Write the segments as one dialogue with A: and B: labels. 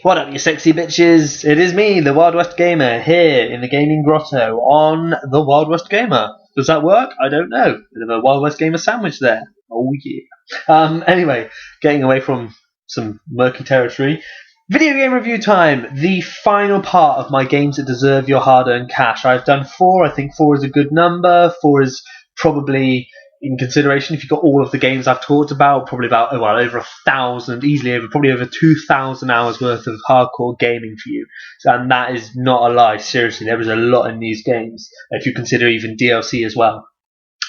A: What up, you sexy bitches? It is me, the WildWestGamer, here in the gaming grotto on the WildWestGamer. Does that work? I don't know. Bit of a WildWestGamer sandwich there. Oh yeah. Anyway, getting away from some murky territory. Video game review time. The final part of my games that deserve your hard-earned cash. I've done 4. I think 4 is a good number. 4 is probably in consideration if you've got all of the games I've talked about, probably about over 1,000, easily probably over 2,000 hours worth of hardcore gaming for you. And that is not a lie. Seriously, there is a lot in these games if you consider even DLC as well.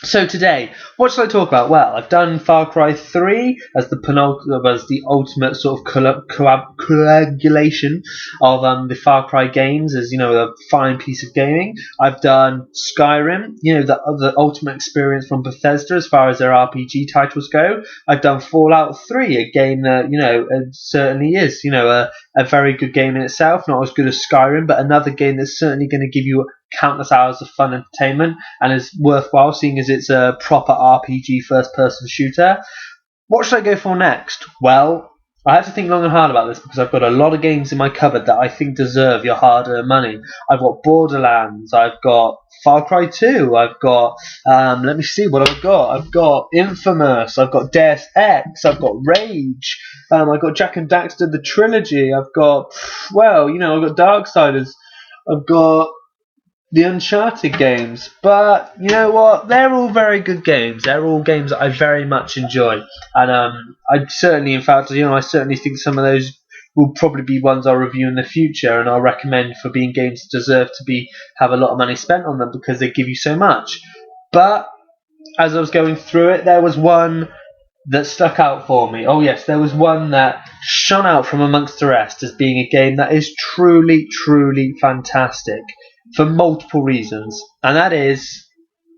A: So today, what shall I talk about? Well, I've done Far Cry 3 as the ultimate sort of coagulation of the Far Cry games, as a fine piece of gaming. I've done Skyrim, the ultimate experience from Bethesda as far as their RPG titles go. I've done Fallout 3, a game that it certainly is a very good game in itself, not as good as Skyrim, but another game that's certainly going to give you countless hours of fun entertainment and is worthwhile seeing as it's a proper RPG first-person shooter. What should I go for next? Well, I had to think long and hard about this because I've got a lot of games in my cupboard that I think deserve your hard-earned money. I've got Borderlands, I've got Far Cry 2, I've got, let me see, what have I got? I've got Infamous, I've got Deus Ex, I've got Rage, I've got Jak and Daxter, the trilogy, I've got, I've got Darksiders, I've got the Uncharted games, but you know what? They're all very good games. They're all games that I very much enjoy, and I certainly think some of those will probably be ones I'll review in the future, and I'll recommend for being games that deserve to have a lot of money spent on them because they give you so much. But as I was going through it, there was one that stuck out for me. Oh yes, there was one that shone out from amongst the rest as being a game that is truly, truly fantastic for multiple reasons, and that is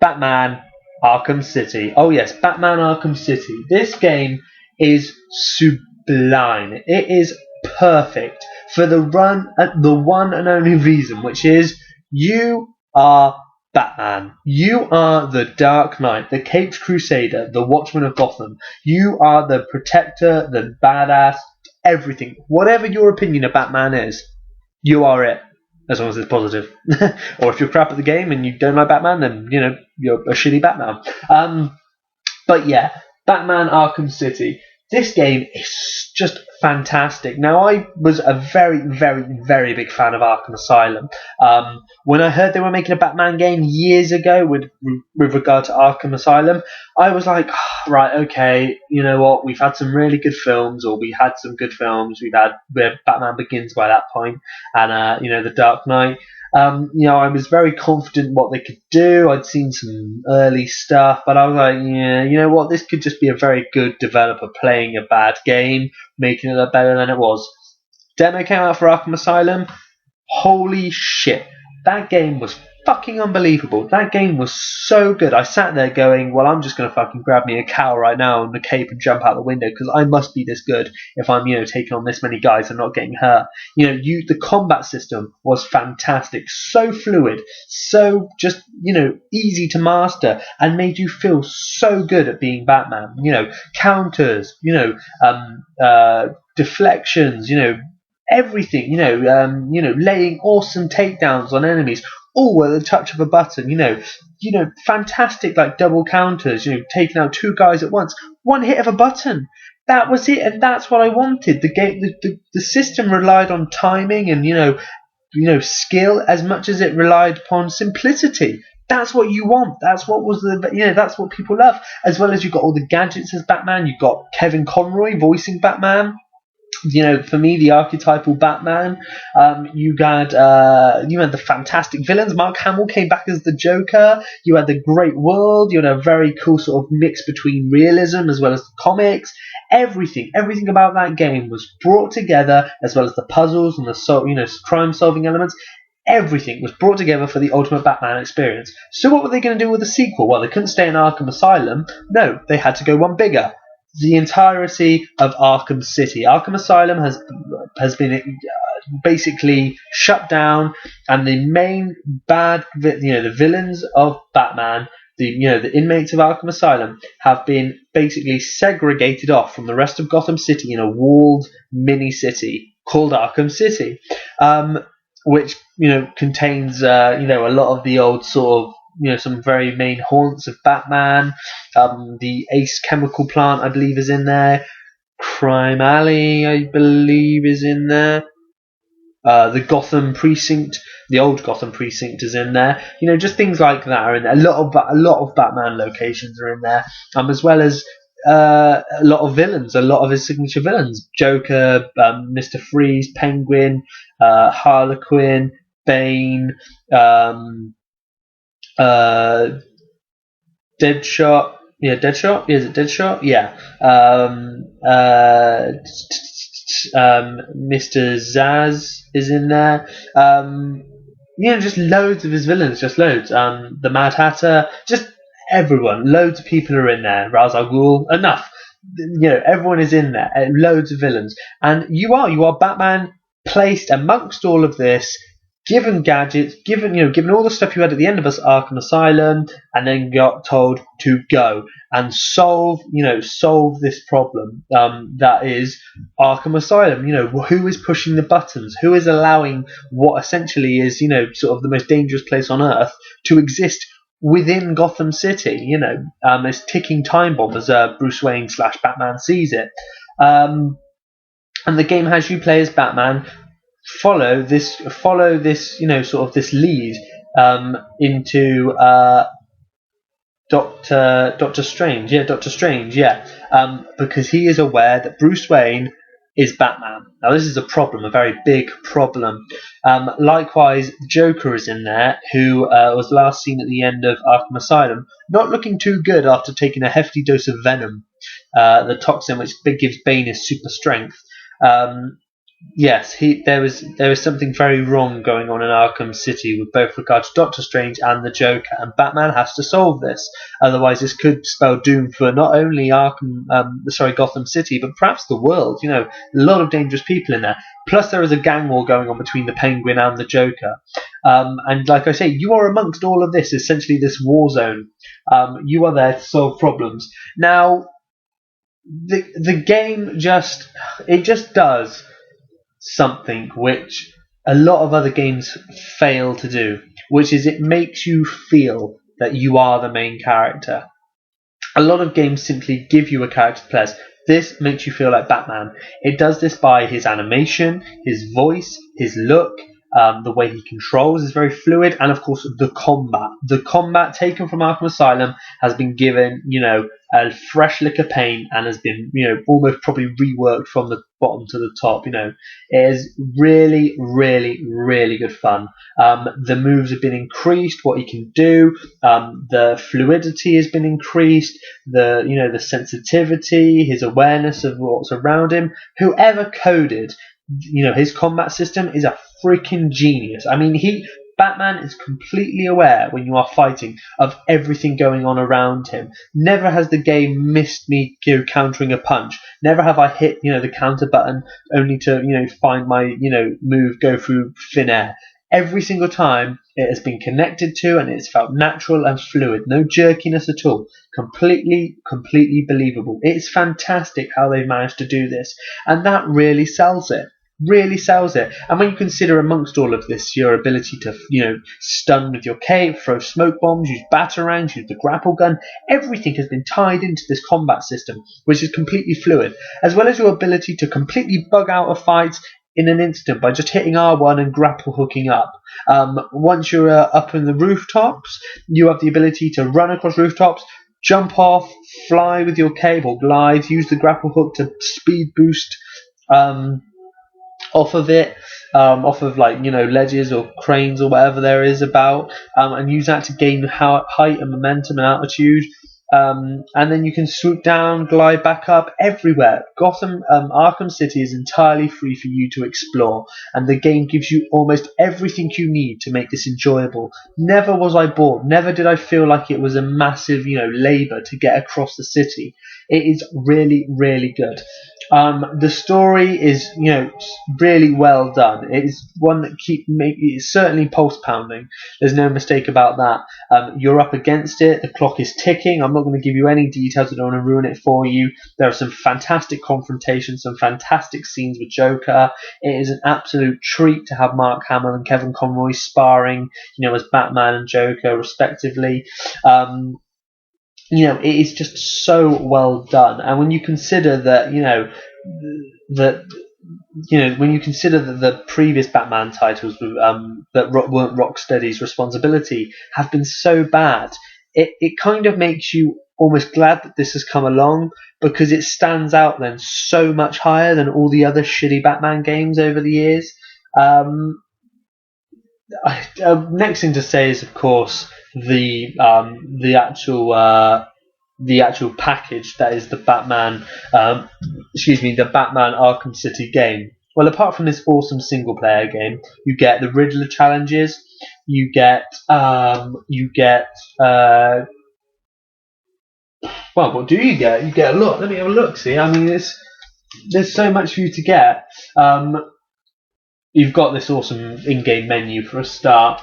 A: Batman Arkham City. Oh yes, Batman Arkham City. This game is sublime. It is perfect for the one and only reason, which is you are Batman. You are the Dark Knight, the Caped Crusader, the Watchman of Gotham. You are the protector, the badass, everything. Whatever your opinion of Batman is, you are it. As long as it's positive. Or if you're crap at the game and you don't like Batman, then, you're a shitty Batman. But yeah, Batman Arkham City. This game is just fantastic. Now, I was a very, very, very big fan of Arkham Asylum. When I heard they were making a Batman game years ago with regard to Arkham Asylum, I was like, right, okay, you know what, we've had some really good films, or we had some good films. We had Batman Begins by that point, and, The Dark Knight. I was very confident what they could do. I'd seen some early stuff, but I was like, yeah, you know what, this could just be a very good developer playing a bad game, making it look better than it was. Demo came out for Arkham Asylum. Holy shit, that game was fucking unbelievable. That game was so good. I sat there going, well, I'm just going to fucking grab me a cowl right now and a cape and jump out the window because I must be this good if I'm, taking on this many guys and not getting hurt. The combat system was fantastic. So fluid. So just, easy to master and made you feel so good at being Batman. Counters, deflections, everything, laying awesome takedowns on enemies, all with a touch of a button, fantastic like double counters, taking out 2 guys at once, one hit of a button. That was it, and that's what I wanted. The game, the system relied on timing and skill as much as it relied upon simplicity. That's what you want. That's what was that's what people love. As well as you've got all the gadgets as Batman. You've got Kevin Conroy voicing Batman. For me, the archetypal Batman. You had the fantastic villains. Mark Hamill came back as the Joker. You had the great world. You had a very cool sort of mix between realism as well as the comics. Everything about that game was brought together, as well as the puzzles and the crime-solving elements. Everything was brought together for the ultimate Batman experience. So what were they going to do with the sequel? Well, they couldn't stay in Arkham Asylum. No, they had to go one bigger. The entirety of Arkham City. Arkham Asylum has been basically shut down, and the main the villains of Batman the inmates of Arkham Asylum have been basically segregated off from the rest of Gotham City in a walled mini city called Arkham City, which contains a lot of the old sort of some very main haunts of Batman. The Ace chemical plant, I believe, is in there. Crime Alley, I believe, is in there. The Gotham precinct, the old Gotham precinct, is in there. Just things like that are in there. A lot of Batman locations are in there, as well as a lot of villains, a lot of his signature villains: Joker, Mr. Freeze, Penguin, Harlequin, Bane, Deadshot. Yeah, Deadshot. Is it Deadshot? Yeah. Mr. Zaz is in there. Just loads of his villains, just loads. The Mad Hatter, just everyone. Loads of people are in there. Ra's al Ghul, enough. Everyone is in there. Loads of villains, and you are Batman placed amongst all of this. Given gadgets, given all the stuff you had at the end of Arkham Asylum, and then got told to go and solve this problem that is Arkham Asylum. Who is pushing the buttons? Who is allowing what essentially is sort of the most dangerous place on earth to exist within Gotham City? This ticking time bomb, as Bruce Wayne / Batman sees it. And the game has you play as Batman. Follow this sort of this lead into Doctor Strange. Doctor Strange, because he is aware that Bruce Wayne is Batman. Now this is a problem, a very big problem. Likewise, Joker is in there, who was last seen at the end of Arkham Asylum, not looking too good after taking a hefty dose of venom, the toxin which gives Bane his super strength. Yes, there was something very wrong going on in Arkham City with both regard to Doctor Strange and the Joker, and Batman has to solve this. Otherwise, this could spell doom for not only Gotham City, but perhaps the world. A lot of dangerous people in there. Plus, there is a gang war going on between the Penguin and the Joker. And like I say, you are amongst all of this, essentially this war zone. You are there to solve problems. Now, the game just does something which a lot of other games fail to do, which is it makes you feel that you are the main character. A lot of games simply give you a character to play as. This makes you feel like Batman. It does this by his animation, his voice, his look, the way he controls is very fluid, and of course the combat. The combat taken from Arkham Asylum has been given, a fresh lick of paint and has been, almost probably reworked from the bottom to the top. It is really, really, really good fun. The moves have been increased, what he can do. The fluidity has been increased. The sensitivity, his awareness of what's around him. Whoever coded his combat system is a freaking genius. I mean, Batman is completely aware when you are fighting of everything going on around him. Never has the game missed me countering a punch. Never have I hit the counter button only to find my move go through thin air. Every single time it has been connected to, and it's felt natural and fluid. No jerkiness at all. Completely believable. It's fantastic how they've managed to do this, and that really sells it. And when you consider amongst all of this your ability to stun with your cape, throw smoke bombs, use batarangs, use the grapple gun, everything has been tied into this combat system, which is completely fluid, as well as your ability to completely bug out of fights in an instant by just hitting R1 and grapple hooking up. Once you're up in the rooftops, you have the ability to run across rooftops, jump off, fly with your cape or glide, use the grapple hook to speed boost off of it, off of ledges or cranes or whatever there is about, and use that to gain height and momentum and altitude. And then you can swoop down, glide back up everywhere. Arkham City is entirely free for you to explore, and the game gives you almost everything you need to make this enjoyable. Never was I bored. Never did I feel like it was a massive, labour to get across the city. It is really, really good. The story is, really well done. It's one that it's certainly pulse pounding. There's no mistake about that. You're up against it. The clock is ticking. I'm not going to give you any details. I don't want to ruin it for you. There are some fantastic confrontations, some fantastic scenes with Joker. It is an absolute treat to have Mark Hamill and Kevin Conroy sparring, as Batman and Joker respectively. It is just so well done. And when you consider that, that when you consider that the previous Batman titles that weren't Rocksteady's responsibility have been so bad, it kind of makes you almost glad that this has come along, because it stands out then so much higher than all the other shitty Batman games over the years. Next thing to say is, of course, the actual package that is the Batman, the Batman Arkham City game. Well, apart from this awesome single player game, you get the Riddler challenges. You get well, what do you get? You get a lot. Let me have a look. See, I mean, there's so much for you to get. You've got this awesome in-game menu for a start,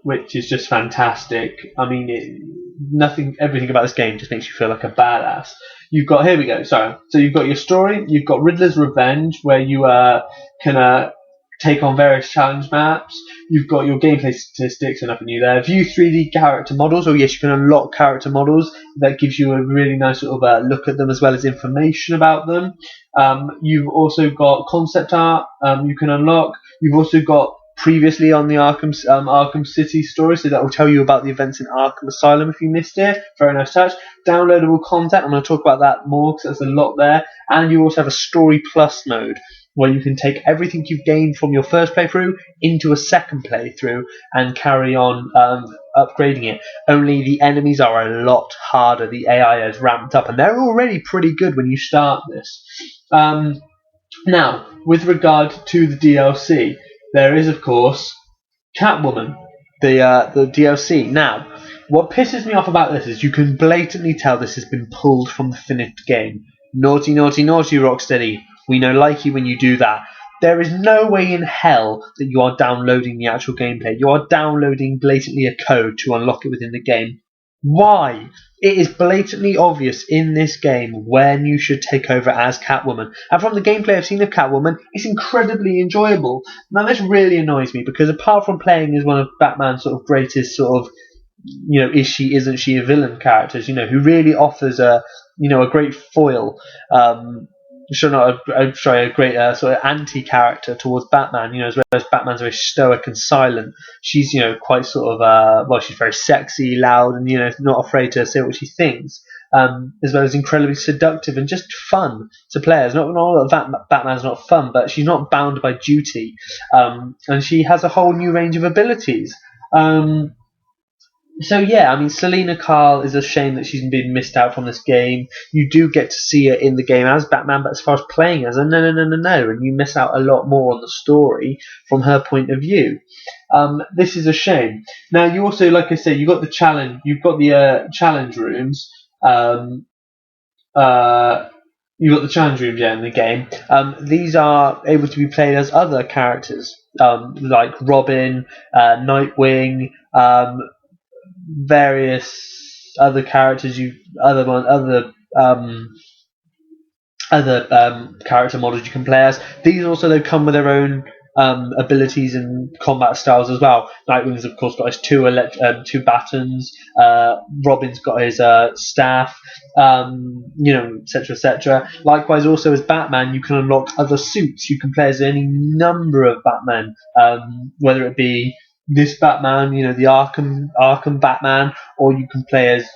A: which is just fantastic. I mean, everything about this game just makes you feel like a badass. Here we go. So you've got your story. You've got Riddler's Revenge, where you can take on various challenge maps. You've got your gameplay statistics, and nothing new there. View 3D character models. Oh yes, you can unlock character models. That gives you a really nice sort of look at them, as well as information about them. You've also got concept art you can unlock. You've also got previously on the Arkham City story, so that will tell you about the events in Arkham Asylum if you missed it. Very nice touch. Downloadable content. I'm going to talk about that more because there's a lot there. And you also have a Story Plus mode, where you can take everything you've gained from your first playthrough into a second playthrough and carry on upgrading it. Only the enemies are a lot harder. The AI has ramped up, and they're already pretty good when you start this. Now, with regard to the DLC, there is, of course, Catwoman, the DLC. Now, what pisses me off about this is you can blatantly tell this has been pulled from the finished game. Naughty, naughty, naughty, Rocksteady. We no like you when you do that. There is no way in hell that you are downloading the actual gameplay. You are downloading blatantly a code to unlock it within the game. Why? It is blatantly obvious in this game when you should take over as Catwoman. And from the gameplay I've seen of Catwoman, it's incredibly enjoyable. Now this really annoys me, because apart from playing as one of Batman's sort of greatest sort of, is she, isn't she a villain characters, who really offers a great foil, a great sort of anti-character towards Batman, as well as Batman's very stoic and silent. She's, quite sort of, she's very sexy, loud, and, not afraid to say what she thinks, as well as incredibly seductive and just fun to play as. Not that Batman's not fun, but she's not bound by duty, and she has a whole new range of abilities. So yeah, I mean, Selina Kyle is a shame that she's been missed out from this game. You do get to see her in the game as Batman, but as far as playing as her, no, and you miss out a lot more on the story from her point of view. This is a shame. Now, you also, like I said, you've got the challenge rooms. You've got the challenge rooms in the game. These are able to be played as other characters, like Robin, Nightwing, various other characters, other character models you can play as. These also, though, come with their own abilities and combat styles as well. Nightwing's, of course, got his two batons. Robin's got his staff, etc., etc. Likewise, also as Batman, you can unlock other suits. You can play as any number of Batman, whether it be this Batman, the Arkham Batman, or you can play as,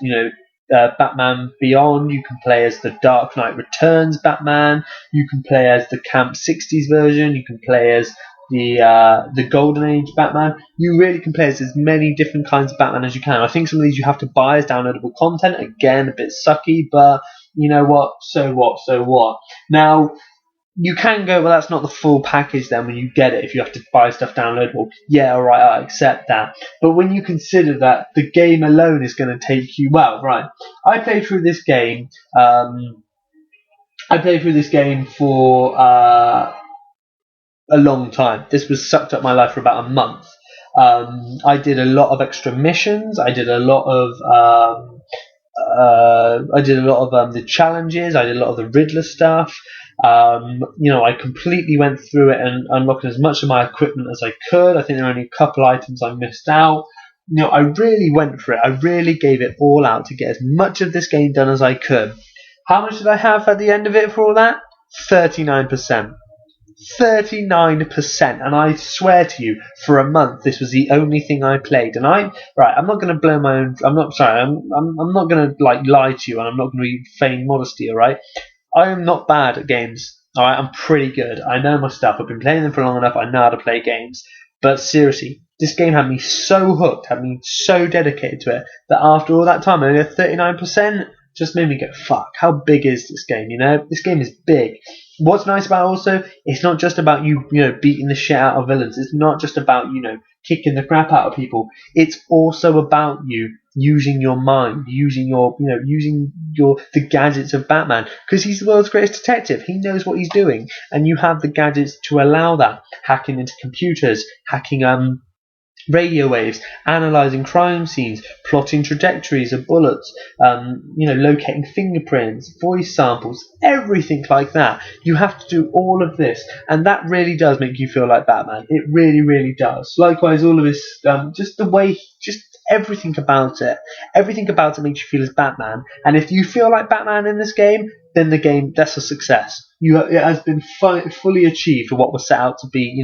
A: Batman Beyond. You can play as the Dark Knight Returns Batman. You can play as the Camp 60s version. You can play as the Golden Age Batman. You really can play as many different kinds of Batman as you can. I think some of these you have to buy as downloadable content. Again, a bit sucky, but you know what? So what? Now, you can go, well, that's not the full package then when you get it, if you have to buy stuff downloadable. Yeah, alright, I accept that. But when you consider that the game alone is going to take you, I played through this game I played through this game for a long time. This was sucked up my life for about a month. I did a lot of extra missions. I did a lot of the challenges. I did a lot of the Riddler stuff. I completely went through it and unlocked as much of my equipment as I could. I think there were only a couple items I missed out. I really went for it. I really gave it all out to get as much of this game done as I could. How much did I have at the end of it for all that? 39%. 39%, and I swear to you, for a month this was the only thing I played. And I'm not going to blow my own. I'm not not going to lie to you, and I'm not going to feign modesty. All right, I am not bad at games. All right, I'm pretty good. I know my stuff. I've been playing them for long enough. I know how to play games. But seriously, this game had me so hooked, had me so dedicated to it, that after all that time, only at 39%, just made me go, fuck, how big is this game? This game is big. What's nice about it also, it's not just about you beating the shit out of villains. It's not just about kicking the crap out of people. It's also about you using your mind, using the gadgets of Batman, because he's the world's greatest detective. He knows what he's doing, and you have the gadgets to allow that. Hacking into computers, hacking radio waves, analysing crime scenes, plotting trajectories of bullets, locating fingerprints, voice samples, everything like that. You have to do all of this, and that really does make you feel like Batman. It really, really does. Likewise, all of this, just everything about it makes you feel as Batman. And if you feel like Batman in this game, then that's a success. It has been fully achieved for what was set out to be,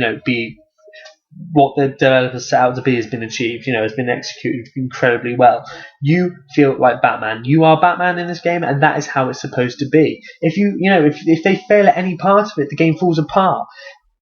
A: what the developers set out to be has been achieved. Has been executed incredibly well. You feel like Batman. You are Batman in this game, and that is how it's supposed to be. If they fail at any part of it, the game falls apart.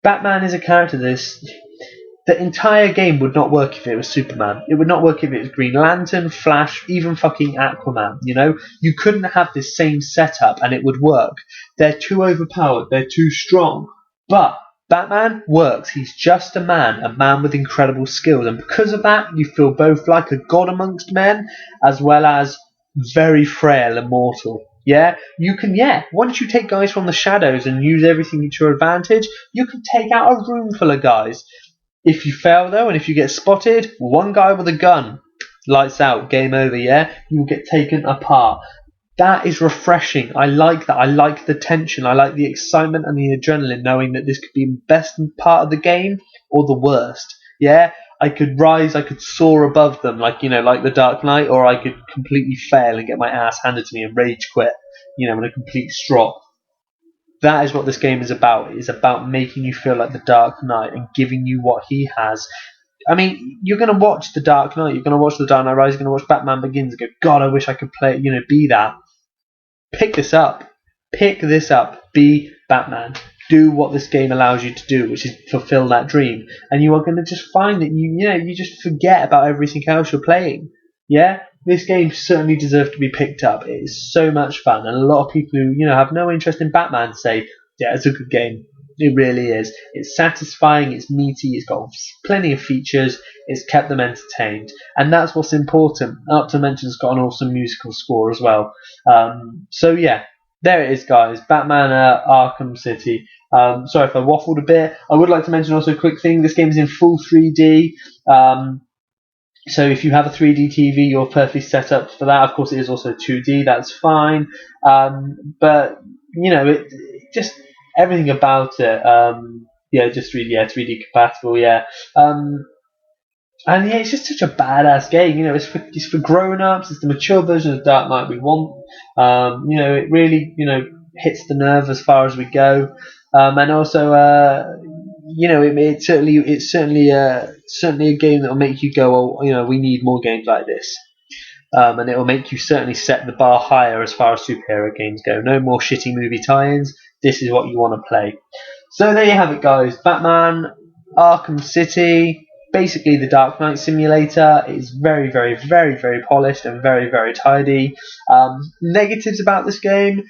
A: Batman is a character the entire game would not work if it was Superman. It would not work if it was Green Lantern, Flash, even fucking Aquaman. You couldn't have this same setup and it would work. They're too overpowered. They're too strong. But Batman works. He's just a man with incredible skills, and because of that, you feel both like a god amongst men, as well as very frail and mortal. Once you take guys from the shadows and use everything to your advantage, you can take out a room full of guys. If you fail though, and if you get spotted, one guy with a gun, lights out, game over. You will get taken apart. That is refreshing. I like that. I like the tension. I like the excitement and the adrenaline, knowing that this could be the best part of the game or the worst. I could rise, I could soar above them, like the Dark Knight, or I could completely fail and get my ass handed to me and rage quit, in a complete strop. That is what this game is about. It is about making you feel like the Dark Knight and giving you what he has. I mean, you're going to watch The Dark Knight, you're going to watch The Dark Knight Rises, you're going to watch Batman Begins and go, God, I wish I could play, be that. Pick this up. Be Batman. Do what this game allows you to do, which is fulfill that dream. And you are going to just find that you just forget about everything else you're playing. This game certainly deserves to be picked up. It is so much fun, and a lot of people who have no interest in Batman say, yeah, it's a good game. It really is. It's satisfying, it's meaty, it's got plenty of features, it's kept them entertained. And that's what's important. Not to mention it's got an awesome musical score as well. There it is, guys. Batman Arkham City. Sorry if I waffled a bit. I would like to mention also a quick thing. This game is in full 3D. So if you have a 3D TV, you're perfectly set up for that. Of course, it is also 2D. That's fine. But it just everything about it. Just 3D compatible. And it's just such a badass game. It's for grown-ups. It's the mature version of Dark Knight we want. It really hits the nerve as far as we go. And also it's certainly a game that will make you go, we need more games like this. And it will make you certainly set the bar higher as far as superhero games go. No more shitty movie tie-ins. This is what you want to play. So there you have it, guys. Batman Arkham City, basically the Dark Knight simulator. It is very, very, very, very polished and very, very tidy. Negatives about this game,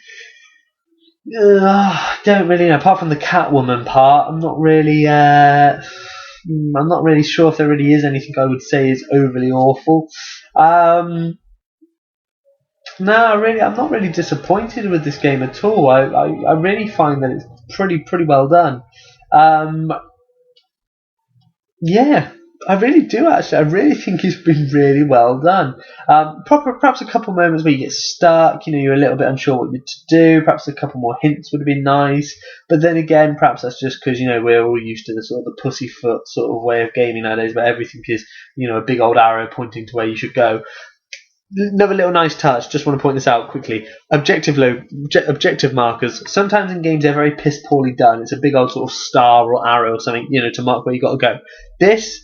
A: don't really know. Apart from the Catwoman part, I'm not really sure if there really is anything I would say is overly awful. No, really, I'm not really disappointed with this game at all. I really find that it's pretty well done. Um, yeah, I really do actually. I really think it's been really well done. Perhaps a couple moments where you get stuck. You're a little bit unsure what to do. Perhaps a couple more hints would have been nice. But then again, perhaps that's just because we're all used to the sort of the pussyfoot sort of way of gaming nowadays, where everything is a big old arrow pointing to where you should go. Another little nice touch. Just want to point this out quickly. Objective markers. Sometimes in games they're very piss poorly done. It's a big old sort of star or arrow or something, to mark where you got to go. This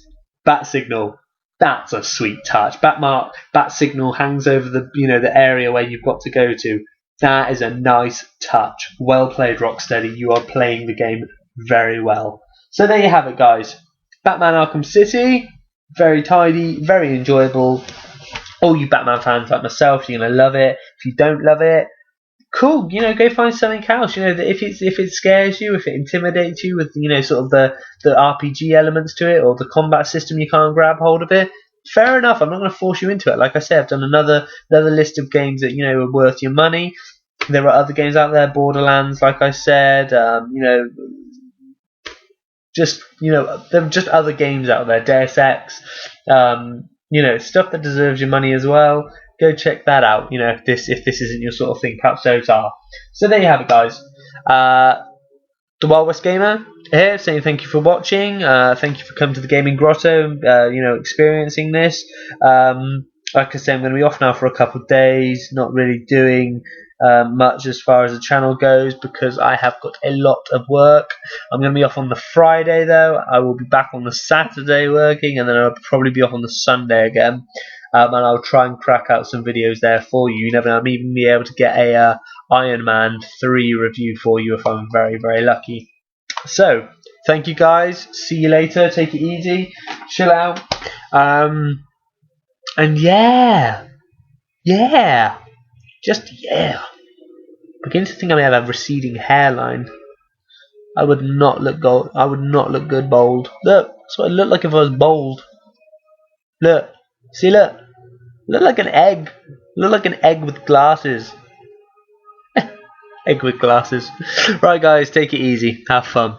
A: bat signal. That's a sweet touch. Bat signal hangs over the area where you've got to go to. That is a nice touch. Well played, Rocksteady. You are playing the game very well. So there you have it, guys. Batman Arkham City. Very tidy, very enjoyable. All you Batman fans like myself, you're gonna love it. If you don't love it, cool. Go find something else. If it scares you, if it intimidates you with sort of the RPG elements to it or the combat system, you can't grab hold of it. Fair enough. I'm not going to force you into it. Like I said, I've done another list of games that are worth your money. There are other games out there, Borderlands, like I said. There are just other games out there, Deus Ex. Stuff that deserves your money as well. Go check that out. If this isn't your sort of thing, perhaps those are. So there you have it, guys. The WildWestGamer here saying thank you for watching. Thank you for coming to the Gaming Grotto. Experiencing this. Like I said, I'm going to be off now for a couple of days. Not really doing much as far as the channel goes because I have got a lot of work. I'm going to be off on the Friday though. I will be back on the Saturday working, and then I'll probably be off on the Sunday again. And I'll try and crack out some videos there for you. You never know, I may even be able to get a Iron Man 3 review for you if I'm very lucky. So thank you guys. See you later. Take it easy. Chill out. And yeah. Just yeah. Begin to think I may have a receding hairline. I would not look gold. I would not look good bald. Look, that's what I look like if I was bald. Look, see, look like an egg. Look like an egg with glasses. Egg with glasses. Right, guys, take it easy. Have fun.